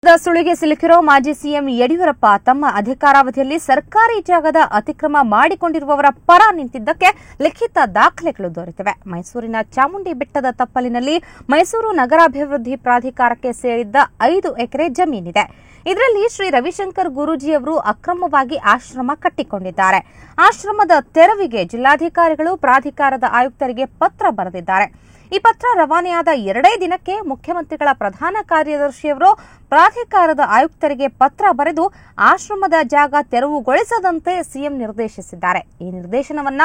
ಸುಳಿಗೆ ಸಿಲುಕಿರೋ ಮಾಜಿ ಸಿಎಂ ಯಡಿಯೂರಪ್ಪ ತಮ್ಮ ಅಧಿಕಾರಾವಧಿಯಲ್ಲಿ ಸರ್ಕಾರಿ ಜಾಗದ ಅತಿಕ್ರಮ ಮಾಡಿಕೊಂಡಿರುವವರ ಪರ ನಿಂತಿದ್ದಕ್ಕೆ ಲಿಖಿತ ದಾಖಲೆಗಳು ದೊರೆತಿವೆ. ಮೈಸೂರಿನ ಚಾಮುಂಡಿ ಬೆಟ್ಟದ ತಪ್ಪಲಿನಲ್ಲಿ ಮೈಸೂರು ನಗರಾಭಿವೃದ್ಧಿ ಪ್ರಾಧಿಕಾರಕ್ಕೆ ಸೇರಿದ್ದ 5 ಎಕರೆ ಜಮೀನಿದೆ. ಇದರಲ್ಲಿ ಶ್ರೀ ರವಿಶಂಕರ್ ಗುರೂಜಿಯವರು ಅಕ್ರಮವಾಗಿ ಆಶ್ರಮ ಕಟ್ಟಿಕೊಂಡಿದ್ದಾರೆ. ಆಶ್ರಮದ ತೆರವಿಗೆ ಜಿಲ್ಲಾಧಿಕಾರಿಗಳು ಪ್ರಾಧಿಕಾರದ ಆಯುಕ್ತರಿಗೆ ಪತ್ರ ಬರೆದಿದ್ದಾರೆ. ಈ ಪತ್ರ ರವಾನೆಯಾದ 2 ದಿನಕ್ಕೆ ಮುಖ್ಯಮಂತ್ರಿಗಳ ಪ್ರಧಾನ ಕಾರ್ಯದರ್ಶಿಯವರು ಪ್ರಾಧಿಕಾರದ ಆಯುಕ್ತರಿಗೆ ಪತ್ರ ಬರೆದು ಆಶ್ರಮದ ಜಾಗ ತೆರವುಗೊಳಿಸದಂತೆ ಸಿಎಂ ನಿರ್ದೇಶಿಸಿದ್ದಾರೆ. ಈ ನಿರ್ದೇಶನವನ್ನ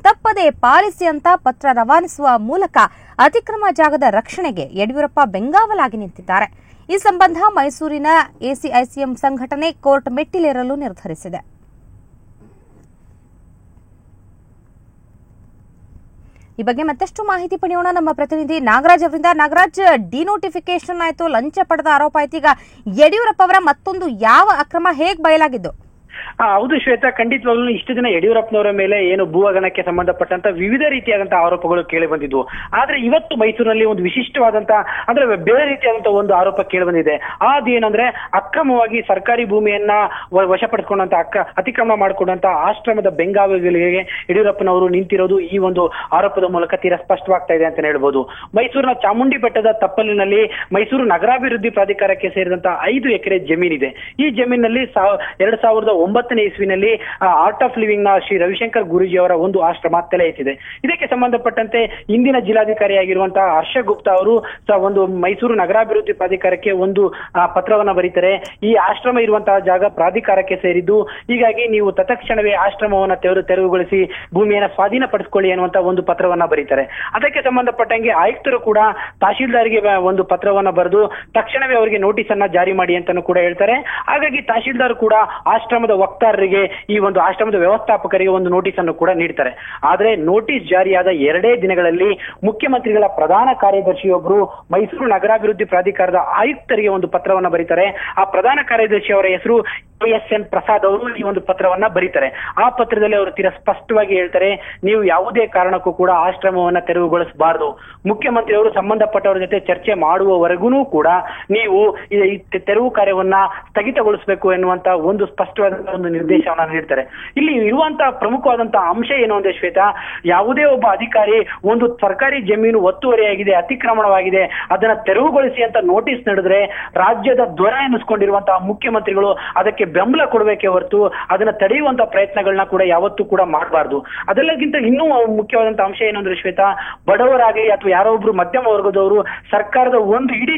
ತಪ್ಪದೇ ಪಾಲಿಸಿ ಅಂತ ಪತ್ರ ರವಾನಿಸುವ ಮೂಲಕ ಅತಿಕ್ರಮ ಜಾಗದ ರಕ್ಷಣೆಗೆ ಯಡಿಯೂರಪ್ಪ ಬೆಂಗಾವಲಾಗಿ ನಿಂತಿದ್ದಾರೆ. ಈ ಸಂಬಂಧ ಮೈಸೂರಿನ ಎಸಿಐಸಿಎಂ ಸಂಘಟನೆ ಕೋರ್ಟ್ ಮೆಟ್ಟಿಲೇರಲು ನಿರ್ಧರಿಸಿದೆ. ಈ ಬಗ್ಗೆ ಮತ್ತಷ್ಟು ಮಾಹಿತಿ ಪಡೆಯೋಣ ನಮ್ಮ ಪ್ರತಿನಿಧಿ ನಾಗರಾಜ್ ಅವರಿಂದ. ನಾಗರಾಜ್, ಡಿನೋಟಿಫಿಕೇಶನ್ ಆಯಿತು, ಲಂಚ ಪಡೆದ ಆರೋಪ ಆಯ್ತು. ಈಗ ಯಡಿಯೂರಪ್ಪ ಅವರ ಮತ್ತೊಂದು ಯಾವ ಅಕ್ರಮ ಹೇಗೆ ಬಯಲಾಗಿದ್ದು? ಹೌದು ಶ್ವೇತಾ, ಖಂಡಿತವಾಗ್ಲೂ ಇಷ್ಟು ದಿನ ಯಡಿಯೂರಪ್ಪನವರ ಮೇಲೆ ಏನು ಭೂ ಹಗರಣಕ್ಕೆ ಸಂಬಂಧಪಟ್ಟಂತ ವಿವಿಧ ರೀತಿಯಾದಂತಹ ಆರೋಪಗಳು ಕೇಳಿ ಬಂದಿದ್ವು. ಆದ್ರೆ ಇವತ್ತು ಮೈಸೂರಿನಲ್ಲಿ ಒಂದು ವಿಶಿಷ್ಟವಾದಂತಹ ಅಂದ್ರೆ ಬೇರೆ ರೀತಿಯಾದಂತಹ ಒಂದು ಆರೋಪ ಕೇಳಿ ಬಂದಿದೆ. ಅದೇನಂದ್ರೆ ಅಕ್ರಮವಾಗಿ ಸರ್ಕಾರಿ ಭೂಮಿಯನ್ನ ವಶಪಡಿಸಿಕೊಂಡಂತ ಅತಿಕ್ರಮಣ ಮಾಡಿಕೊಂಡಂತ ಆಶ್ರಮದ ಬೆಂಗಾವಲಿಗೆ ಯಡಿಯೂರಪ್ಪನವರು ನಿಂತಿರೋದು ಈ ಒಂದು ಆರೋಪದ ಮೂಲಕ ತೀರಾ ಸ್ಪಷ್ಟವಾಗ್ತಾ ಇದೆ ಅಂತ ಹೇಳ್ಬೋದು. ಮೈಸೂರಿನ ಚಾಮುಂಡಿ ಬೆಟ್ಟದ ತಪ್ಪಲಿನಲ್ಲಿ ಮೈಸೂರು ನಗರಾಭಿವೃದ್ಧಿ ಪ್ರಾಧಿಕಾರಕ್ಕೆ ಸೇರಿದಂತಹ 5 ಎಕರೆ ಜಮೀನಿದೆ. ಈ ಜಮೀನಿನಲ್ಲಿ 2009ನೇ ಇಸ್ವಿನಲ್ಲಿ ಆರ್ಟ್ ಆಫ್ ಲಿವಿಂಗ್ ನ ಶ್ರೀ ರವಿಶಂಕರ್ ಗುರೂಜಿ ಅವರ ಒಂದು ಆಶ್ರಮ ತಲೆ ಎತ್ತಿದೆ. ಇದಕ್ಕೆ ಸಂಬಂಧಪಟ್ಟಂತೆ ಇಂದಿನ ಜಿಲ್ಲಾಧಿಕಾರಿಯಾಗಿರುವಂತಹ ಹರ್ಷ ಗುಪ್ತಾ ಅವರು ಒಂದು ಮೈಸೂರು ನಗರಾಭಿವೃದ್ಧಿ ಪ್ರಾಧಿಕಾರಕ್ಕೆ ಒಂದು ಪತ್ರವನ್ನ ಬರೀತಾರೆ. ಈ ಆಶ್ರಮ ಇರುವಂತಹ ಜಾಗ ಪ್ರಾಧಿಕಾರಕ್ಕೆ ಸೇರಿದ್ದು, ಹೀಗಾಗಿ ನೀವು ತತ್ಕ್ಷಣವೇ ಆಶ್ರಮವನ್ನ ತೆರವುಗೊಳಿಸಿ ಭೂಮಿಯನ್ನ ಸ್ವಾಧೀನಪಡಿಸಿಕೊಳ್ಳಿ ಅನ್ನುವಂತ ಒಂದು ಪತ್ರವನ್ನ ಬರೀತಾರೆ. ಅದಕ್ಕೆ ಸಂಬಂಧಪಟ್ಟಂಗೆ ಆಯುಕ್ತರು ಕೂಡ ತಹಶೀಲ್ದಾರ್ಗೆ ಒಂದು ಪತ್ರವನ್ನ ಬರೆದು ತಕ್ಷಣವೇ ಅವರಿಗೆ ನೋಟಿಸ್ ಅನ್ನ ಜಾರಿ ಮಾಡಿ ಅಂತಾನು ಕೂಡ ಹೇಳ್ತಾರೆ. ಹಾಗಾಗಿ ತಹಶೀಲ್ದಾರ್ ಕೂಡ ಆಶ್ರಮದ ವಕ್ತಾರರಿಗೆ ಈ ಒಂದು ಆಶ್ರಮದ ವ್ಯವಸ್ಥಾಪಕರಿಗೆ ಒಂದು ನೋಟಿಸ್ ಅನ್ನು ಕೂಡ ನೀಡ್ತಾರೆ. ಆದ್ರೆ ನೋಟಿಸ್ ಜಾರಿಯಾದ 2 ದಿನಗಳಲ್ಲಿ ಮುಖ್ಯಮಂತ್ರಿಗಳ ಪ್ರಧಾನ ಕಾರ್ಯದರ್ಶಿಯೊಬ್ಬರು ಮೈಸೂರು ನಗರಾಭಿವೃದ್ಧಿ ಪ್ರಾಧಿಕಾರದ ಆಯುಕ್ತರಿಗೆ ಒಂದು ಪತ್ರವನ್ನ ಬರೀತಾರೆ. ಆ ಪ್ರಧಾನ ಕಾರ್ಯದರ್ಶಿ ಅವರ ಹೆಸರು ಎಸ್.ಎನ್. ಪ್ರಸಾದ್ ಅವರು ಈ ಒಂದು ಪತ್ರವನ್ನ ಬರೀತಾರೆ. ಆ ಪತ್ರದಲ್ಲಿ ಅವರು ತೀರಾ ಸ್ಪಷ್ಟವಾಗಿ ಹೇಳ್ತಾರೆ, ನೀವು ಯಾವುದೇ ಕಾರಣಕ್ಕೂ ಕೂಡ ಆಶ್ರಮವನ್ನ ತೆರವುಗೊಳಿಸಬಾರದು. ಮುಖ್ಯಮಂತ್ರಿ ಅವರು ಸಂಬಂಧಪಟ್ಟವರ ಜೊತೆ ಚರ್ಚೆ ಮಾಡುವವರೆಗೂ ಕೂಡ ನೀವು ಈ ತೆರವು ಕಾರ್ಯವನ್ನ ಸ್ಥಗಿತಗೊಳಿಸಬೇಕು ಎನ್ನುವಂತ ಒಂದು ಸ್ಪಷ್ಟವಾದ ಒಂದು ನಿರ್ದೇಶನವನ್ನ ನೀಡ್ತಾರೆ. ಇಲ್ಲಿ ಇರುವಂತಹ ಪ್ರಮುಖವಾದಂತಹ ಅಂಶ ಏನು ಅಂದ್ರೆ ಶ್ವೇತಾ, ಯಾವುದೇ ಒಬ್ಬ ಅಧಿಕಾರಿ ಒಂದು ಸರ್ಕಾರಿ ಜಮೀನು ಒತ್ತುವರಿಯಾಗಿದೆ, ಅತಿಕ್ರಮಣವಾಗಿದೆ, ಅದನ್ನ ತೆರವುಗೊಳಿಸಿ ಅಂತ ನೋಟಿಸ್ ನೀಡಿದ್ರೆ ರಾಜ್ಯದ ದೊರೆ ಎನ್ನಿಸ್ಕೊಂಡಿರುವಂತಹ ಮುಖ್ಯಮಂತ್ರಿಗಳು ಅದಕ್ಕೆ ಬೆಂಬಲ ಕೊಡಬೇಕೇ ಹೊರತು ಅದನ್ನ ತಡೆಯುವಂತ ಪ್ರಯತ್ನಗಳನ್ನ ಕೂಡ ಯಾವತ್ತೂ ಕೂಡ ಮಾಡಬಾರ್ದು. ಅದೆಲ್ಲಕ್ಕಿಂತ ಇನ್ನೂ ಮುಖ್ಯವಾದಂತಹ ಅಂಶ ಏನು ಅಂದ್ರೆ ಶ್ವೇತಾ, ಬಡವರಾಗಲಿ ಅಥವಾ ಯಾರೋ ಒಬ್ರು ಮಧ್ಯಮ ವರ್ಗದವರು ಸರ್ಕಾರದ ಒಂದು ಇಡೀ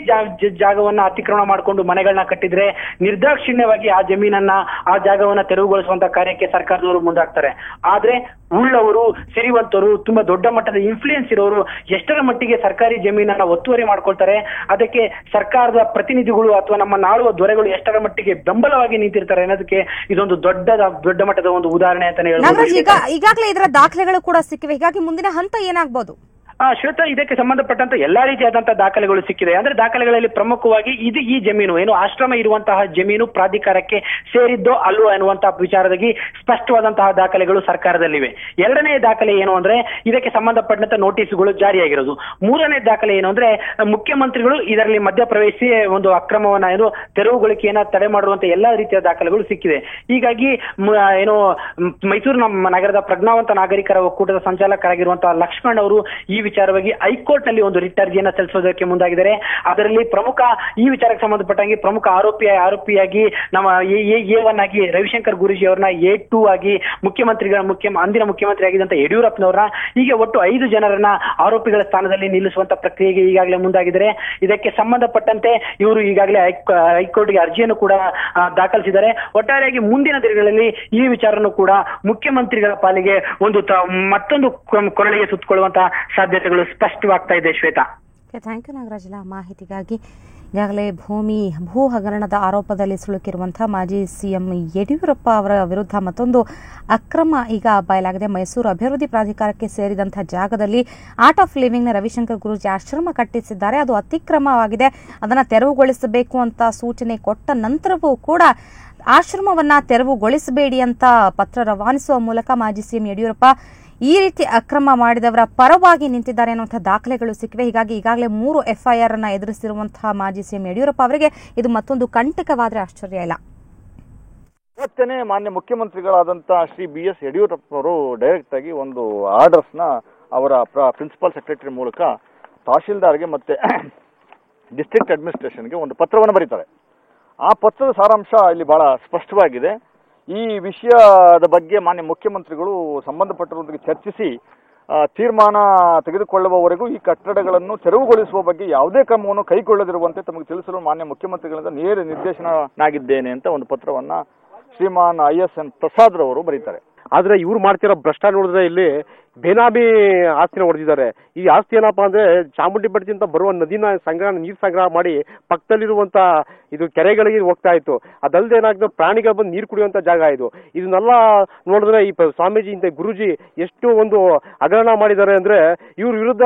ಜಾಗವನ್ನ ಅತಿಕ್ರಮಣ ಮಾಡಿಕೊಂಡು ಮನೆಗಳನ್ನ ಕಟ್ಟಿದ್ರೆ ನಿರ್ದಾಕ್ಷಿಣ್ಯವಾಗಿ ಆ ಜಮೀನನ್ನ ಆ ಜಾಗವನ್ನ ತೆರವುಗೊಳಿಸುವಂತ ಕಾರ್ಯಕ್ಕೆ ಸರ್ಕಾರದವರು ಮುಂದಾಗ್ತಾರೆ. ಆದ್ರೆ ಉಳ್ಳವರು, ಸಿರಿವಂತರು, ತುಂಬಾ ದೊಡ್ಡ ಮಟ್ಟದ ಇನ್ಫ್ಲೂಯೆನ್ಸ್ ಇರೋರು ಎಷ್ಟರ ಮಟ್ಟಿಗೆ ಸರ್ಕಾರಿ ಜಮೀನನ್ನ ಒತ್ತುವರಿ ಮಾಡ್ಕೊಳ್ತಾರೆ, ಅದಕ್ಕೆ ಸರ್ಕಾರದ ಪ್ರತಿನಿಧಿಗಳು ಅಥವಾ ನಮ್ಮ ನಾಳುವ ದೊರೆಗಳು ಎಷ್ಟರ ಮಟ್ಟಿಗೆ ಬೆಂಬಲವಾಗಿ ನಿಂತಿರ್ತಾರೆ ಅನ್ನೋದಕ್ಕೆ ಇದೊಂದು ದೊಡ್ಡ ಮಟ್ಟದ ಒಂದು ಉದಾಹರಣೆ ಅಂತಾನೆ ಹೇಳ್ಬೋದು. ಈಗಾಗಲೇ ಇದರ ದಾಖಲೆಗಳು ಕೂಡ ಸಿಕ್ಕಿವೆ. ಹೀಗಾಗಿ ಮುಂದಿನ ಹಂತ ಏನಾಗಬಹುದು? ಶ್ವೇತಾ, ಇದಕ್ಕೆ ಸಂಬಂಧಪಟ್ಟಂತ ಎಲ್ಲಾ ರೀತಿಯಾದಂತಹ ದಾಖಲೆಗಳು ಸಿಕ್ಕಿದೆ. ಅಂದ್ರೆ ದಾಖಲೆಗಳಲ್ಲಿ ಪ್ರಮುಖವಾಗಿ ಈ ಜಮೀನು ಏನು ಆಶ್ರಮ ಇರುವಂತಹ ಜಮೀನು ಪ್ರಾಧಿಕಾರಕ್ಕೆ ಸೇರಿದ್ದೋ ಅಲ್ವೋ ಎನ್ನುವಂತಹ ವಿಚಾರದಲ್ಲಿ ಸ್ಪಷ್ಟವಾದಂತಹ ದಾಖಲೆಗಳು ಸರ್ಕಾರದಲ್ಲಿವೆ. 2ನೇ ದಾಖಲೆ ಏನು ಅಂದ್ರೆ ಇದಕ್ಕೆ ಸಂಬಂಧಪಟ್ಟಂತ ನೋಟಿಸ್ಗಳು ಜಾರಿಯಾಗಿರೋದು. 3ನೇ ದಾಖಲೆ ಏನು ಅಂದ್ರೆ ಮುಖ್ಯಮಂತ್ರಿಗಳು ಇದರಲ್ಲಿ ಮಧ್ಯಪ್ರವೇಶಿಸಿ ಒಂದು ಅಕ್ರಮವನ್ನ ಏನು ತೆರವುಗೊಳಿಕೆಯನ್ನ ತಡೆ ಮಾಡುವಂತ ಎಲ್ಲಾ ರೀತಿಯ ದಾಖಲೆಗಳು ಸಿಕ್ಕಿದೆ. ಹೀಗಾಗಿ ಏನು ಮೈಸೂರು ನಗರದ ಪ್ರಜ್ಞಾವಂತ ನಾಗರಿಕರ ಒಕ್ಕೂಟದ ಸಂಚಾಲಕರಾಗಿರುವಂತಹ ಲಕ್ಷ್ಮಣ್ ಅವರು ಈ ವಿಚಾರವಾಗಿ ಹೈಕೋರ್ಟ್ ನಲ್ಲಿ ಒಂದು ರಿಟ್ ಅರ್ಜಿಯನ್ನ ಸಲ್ಲಿಸೋದಕ್ಕೆ ಮುಂದಾಗಿದ್ದಾರೆ. ಅದರಲ್ಲಿ ಪ್ರಮುಖ ಈ ವಿಚಾರಕ್ಕೆ ಸಂಬಂಧಪಟ್ಟಂಗೆ ಪ್ರಮುಖ ಆರೋಪಿಯಾಗಿ ನಮ್ಮ A1 ಆಗಿ ರವಿಶಂಕರ್ ಗುರೂಜಿ ಅವರನ್ನ A2 ಆಗಿ ಅಂದಿನ ಮುಖ್ಯಮಂತ್ರಿ ಆಗಿದ್ದಂತ ಯಡಿಯೂರಪ್ಪನವರನ್ನ ಹೀಗೆ ಒಟ್ಟು 5 ಜನರನ್ನ ಆರೋಪಿಗಳ ಸ್ಥಾನದಲ್ಲಿ ನಿಲ್ಲಿಸುವಂತ ಪ್ರಕ್ರಿಯೆಗೆ ಈಗಾಗಲೇ ಮುಂದಾಗಿದ್ದಾರೆ. ಇದಕ್ಕೆ ಸಂಬಂಧಪಟ್ಟಂತೆ ಇವರು ಈಗಾಗಲೇ ಹೈಕೋರ್ಟ್ಗೆ ಅರ್ಜಿಯನ್ನು ಕೂಡ ದಾಖಲಿಸಿದ್ದಾರೆ. ಒಟ್ಟಾರೆಯಾಗಿ ಮುಂದಿನ ದಿನಗಳಲ್ಲಿ ಈ ವಿಚಾರನೂ ಕೂಡ ಮುಖ್ಯಮಂತ್ರಿಗಳ ಪಾಲಿಗೆ ಒಂದು ಮತ್ತೊಂದು ಕೊರಳಿಗೆ ಸುತ್ತಕೊಳ್ಳುವಂತಹ ಸಾಧ್ಯತೆಗಳು ಸ್ಪಷ್ಟವಾಗ್ತಾ ಇದೆ. ಶ್ವೇತಾ, ಥ್ಯಾಂಕ್ ಯು ನಾಗರಾಜ್ ಮಾಹಿತಿಗಾಗಿ. ಈಗಾಗಲೇ ಭೂ ಹಗರಣದ ಆರೋಪದಲ್ಲಿ ಸಿಲುಕಿರುವಂತಹ ಮಾಜಿ ಸಿಎಂ ಯಡಿಯೂರಪ್ಪ ಅವರ ವಿರುದ್ಧ ಮತ್ತೊಂದು ಅಕ್ರಮ ಈಗ ಬಯಲಾಗಿದೆ. ಮೈಸೂರು ಅಭಿವೃದ್ಧಿ ಪ್ರಾಧಿಕಾರಕ್ಕೆ ಸೇರಿದಂತಹ ಜಾಗದಲ್ಲಿ ಆರ್ಟ್ ಆಫ್ ಲಿವಿಂಗ್ನ ರವಿಶಂಕರ್ ಗುರೂಜಿ ಆಶ್ರಮ ಕಟ್ಟಿಸಿದ್ದಾರೆ. ಅದು ಅತಿಕ್ರಮವಾಗಿದೆ, ಅದನ್ನು ತೆರವುಗೊಳಿಸಬೇಕು ಅಂತ ಸೂಚನೆ ಕೊಟ್ಟ ನಂತರವೂ ಕೂಡ ಆಶ್ರಮವನ್ನ ತೆರವುಗೊಳಿಸಬೇಡಿ ಅಂತ ಪತ್ರ ರವಾನಿಸುವ ಮೂಲಕ ಮಾಜಿ ಸಿಎಂ ಯಡಿಯೂರಪ್ಪ ಈ ರೀತಿ ಅಕ್ರಮ ಮಾಡಿದವರ ಪರವಾಗಿ ನಿಂತಿದ್ದಾರೆ ಅನ್ನುವಂಥ ದಾಖಲೆಗಳು ಸಿಕ್ಕಿವೆ. ಹೀಗಾಗಿ ಈಗಾಗಲೇ 3 FIR ಅನ್ನ ಎದುರಿಸಿರುವಂತಹ ಮಾಜಿ ಸಿಎಂ ಯಡಿಯೂರಪ್ಪ ಅವರಿಗೆ ಇದು ಮತ್ತೊಂದು ಕಂಟಕವಾದರೆ ಆಶ್ಚರ್ಯ ಇಲ್ಲ. ಇವತ್ತೇನೆ ಮಾನ್ಯ ಮುಖ್ಯಮಂತ್ರಿಗಳಾದಂಥ ಶ್ರೀ BS ಯಡಿಯೂರಪ್ಪನವರು ಡೈರೆಕ್ಟ್ ಆಗಿ ಒಂದು ಆರ್ಡರ್ಸ್ನ ಅವರ ಪ್ರಿನ್ಸಿಪಲ್ ಸೆಕ್ರೆಟರಿ ಮೂಲಕ ತಹಶೀಲ್ದಾರ್ಗೆ ಮತ್ತೆ ಡಿಸ್ಟ್ರಿಕ್ಟ್ ಅಡ್ಮಿನಿಸ್ಟ್ರೇಷನ್ಗೆ ಒಂದು ಪತ್ರವನ್ನು ಬರೀತಾರೆ. ಆ ಪತ್ರದ ಸಾರಾಂಶ ಇಲ್ಲಿ ಬಹಳ ಸ್ಪಷ್ಟವಾಗಿದೆ. ಈ ವಿಷಯದ ಬಗ್ಗೆ ಮಾನ್ಯ ಮುಖ್ಯಮಂತ್ರಿಗಳು ಸಂಬಂಧಪಟ್ಟವರೊಂದಿಗೆ ಚರ್ಚಿಸಿ ತೀರ್ಮಾನ ತೆಗೆದುಕೊಳ್ಳುವವರೆಗೂ ಈ ಕಟ್ಟಡಗಳನ್ನು ತೆರವುಗೊಳಿಸುವ ಬಗ್ಗೆ ಯಾವುದೇ ಕ್ರಮವನ್ನು ಕೈಗೊಳ್ಳದಿರುವಂತೆ ತಮಗೆ ತಿಳಿಸಲು ಮಾನ್ಯ ಮುಖ್ಯಮಂತ್ರಿಗಳಿಂದ ನೇರ ನಿರ್ದೇಶನಾಗಿದ್ದೇನೆ ಅಂತ ಒಂದು ಪತ್ರವನ್ನ ಶ್ರೀಮಾನ್ ISN ಪ್ರಸಾದ್ ರವರು ಬರೀತಾರೆ. ಆದ್ರೆ ಇವ್ರು ಮಾಡ್ತಿರೋ ಭ್ರಷ್ಟ ನೋಡಿದ್ರೆ ಇಲ್ಲಿ ಬೇನಾಮಿ ಆಸ್ತಿನ ಹೊಡೆದಿದ್ದಾರೆ. ಈ ಆಸ್ತಿ ಏನಪ್ಪಾ ಅಂದ್ರೆ ಚಾಮುಂಡಿ ಬೆಟ್ಟದಿಂದ ಬರುವ ನದಿನ ನೀರು ಸಂಗ್ರಹ ಮಾಡಿ ಪಕ್ಕದಲ್ಲಿರುವಂತ ಇದು ಕೆರೆಗಳಿಗೆ ಹೋಗ್ತಾ ಇತ್ತು. ಅದಲ್ಲದೆ ಏನಾಗ್ತದೆ, ಪ್ರಾಣಿಗಳು ಬಂದು ನೀರು ಕುಡಿಯುವಂತ ಜಾಗ ಇದು. ಇದನ್ನೆಲ್ಲ ನೋಡಿದ್ರೆ ಈ ಸ್ವಾಮೀಜಿ ಇಂತ ಗುರುಜಿ ಎಷ್ಟು ಒಂದು ಹಗರಣ ಮಾಡಿದ್ದಾರೆ ಅಂದ್ರೆ ಇವ್ರ ವಿರುದ್ಧ